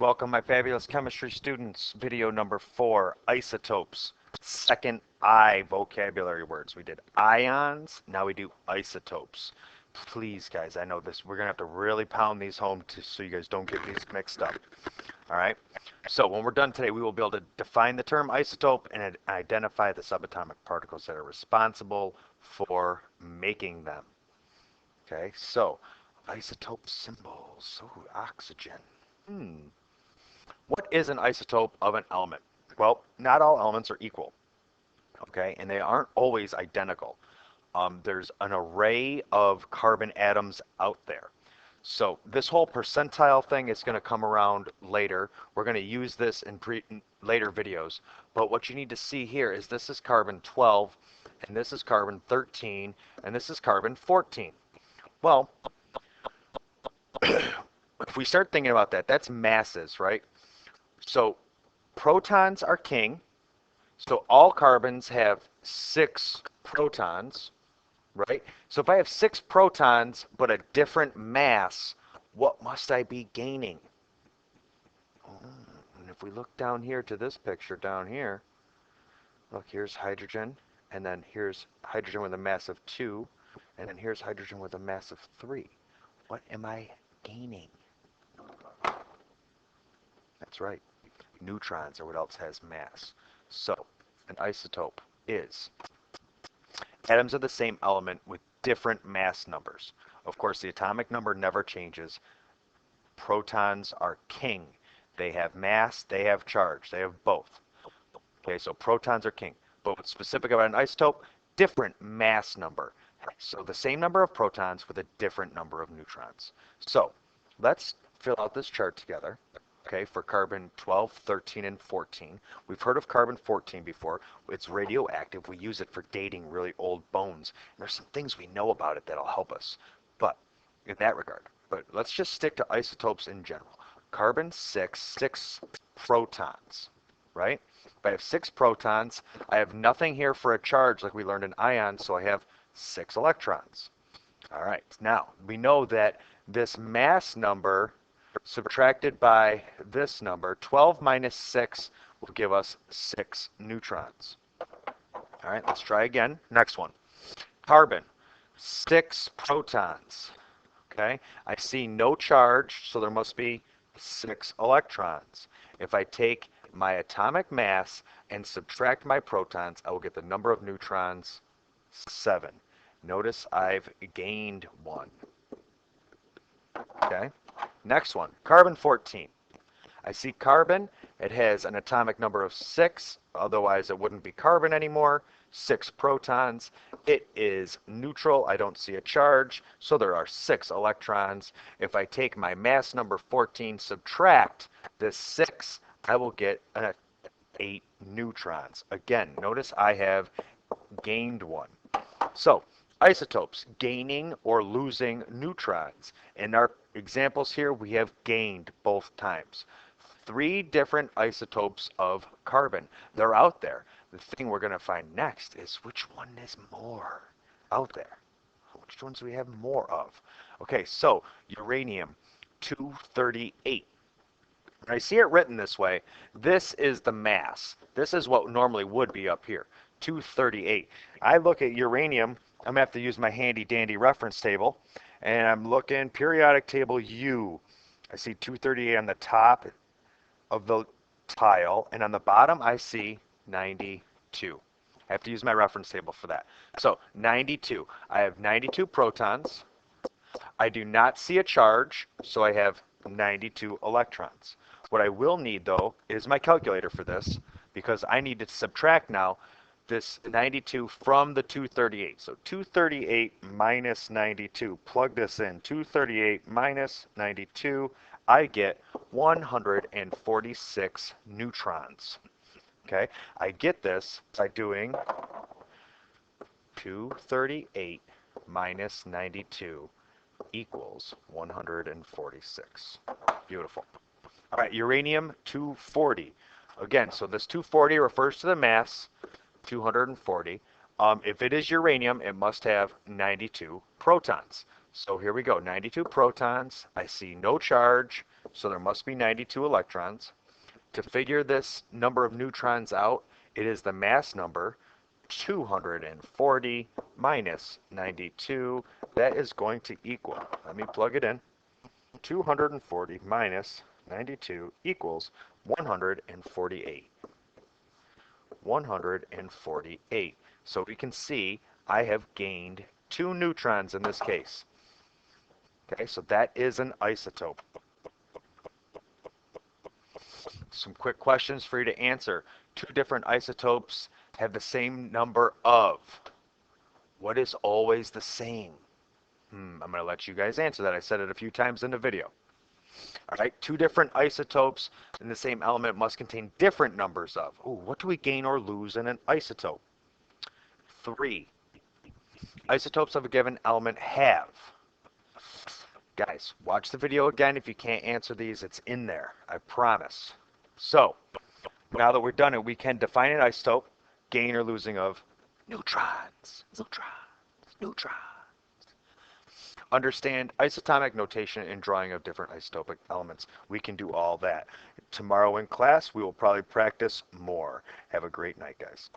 Welcome, my fabulous chemistry students. Video number 4, isotopes. Second I vocabulary words. We did ions, now we do isotopes. Please, guys, I know this. We're going to have to really pound these home so you guys don't get these mixed up. All right? So when we're done today, we will be able to define the term isotope and identify the subatomic particles that are responsible for making them. Okay, so isotope symbols. Oh, oxygen. Hmm. What is an isotope of an element? Well, not all elements are equal, okay, and they aren't always identical. There's an array of carbon atoms out there. So this whole percentile thing is going to come around later. We're going to use this in later videos. But what you need to see here is this is carbon 12, and this is carbon 13, and this is carbon 14. Well, if we start thinking about that, that's masses, right? So protons are king. So all carbons have 6 protons, right? So if I have 6 protons but a different mass, what must I be gaining? And if we look down here to this picture down here, look, here's hydrogen, and then here's hydrogen with a mass of 2, and then here's hydrogen with a mass of 3. What am I gaining? That's right. Neutrons are what else has mass. So an isotope is atoms of the same element with different mass numbers. Of course, the atomic number never changes. Protons are king. They have mass, they have charge, they have both. Okay, so protons are king. But what's specific about an isotope? Different mass number. So the same number of protons with a different number of neutrons. So let's fill out this chart together. Okay, for carbon 12, 13, and 14. We've heard of carbon 14 before. It's radioactive. We use it for dating really old bones. And there's some things we know about it that'll help us. But in that regard, but let's just stick to isotopes in general. Carbon 6 protons, right? If I have 6 protons, I have nothing here for a charge like we learned in ions, so I have 6 electrons. All right, now we know that this mass number subtracted by this number, 12 minus 6 will give us 6 neutrons. All right, let's try again. Next one. Carbon, 6 protons. Okay, I see no charge, so there must be 6 electrons. If I take my atomic mass and subtract my protons, I will get the number of neutrons, 7. Notice I've gained 1. Okay. Next one, carbon 14. I see carbon. It has an atomic number of 6. Otherwise, it wouldn't be carbon anymore. 6 protons. It is neutral. I don't see a charge. So there are 6 electrons. If I take my mass number 14, subtract this 6, I will get 8 neutrons. Again, notice I have gained 1. So isotopes, gaining or losing neutrons. In our examples here, we have gained both times. 3 different isotopes of carbon. They're out there. The thing we're going to find next is which one is more out there. Which ones do we have more of? Okay, so uranium 238. When I see it written this way, this is the mass. This is what normally would be up here, 238. I look at uranium, I'm going to have to use my handy dandy reference table, and I'm looking periodic table U. I see 238 on the top of the tile, and on the bottom I see 92. I have to use my reference table for that. So 92. I have 92 protons. I do not see a charge, so I have 92 electrons. What I will need, though, is my calculator for this, because I need to subtract now this 92 from the 238. So 238 minus 92. Plug this in. 238 minus 92. I get 146 neutrons. Okay, I get this by doing 238 minus 92 equals 146. Beautiful. All right, uranium 240. Again, so this 240 refers to the mass, 240. If it is uranium, it must have 92 protons. So here we go, 92 protons. I see no charge, so there must be 92 electrons. To figure this number of neutrons out, it is the mass number 240 minus 92. That is going to equal, let me plug it in, 240 minus 92 equals 148. 148. So we can see I have gained 2 neutrons in this case. Okay, so that is an isotope. Some quick questions for you to answer. 2 different isotopes have the same number of. What is always the same? I'm going to let you guys answer that. I said it a few times in the video. All right, 2 different isotopes in the same element must contain different numbers of. Ooh, what do we gain or lose in an isotope? 3. Isotopes of a given element have. Guys, watch the video again. If you can't answer these, it's in there. I promise. So, now that we're done it, we can define an isotope, gain or losing of neutrons, neutrons, neutrons. Understand isotopic notation and drawing of different isotopic elements. We can do all that. Tomorrow in class, we will probably practice more. Have a great night, guys.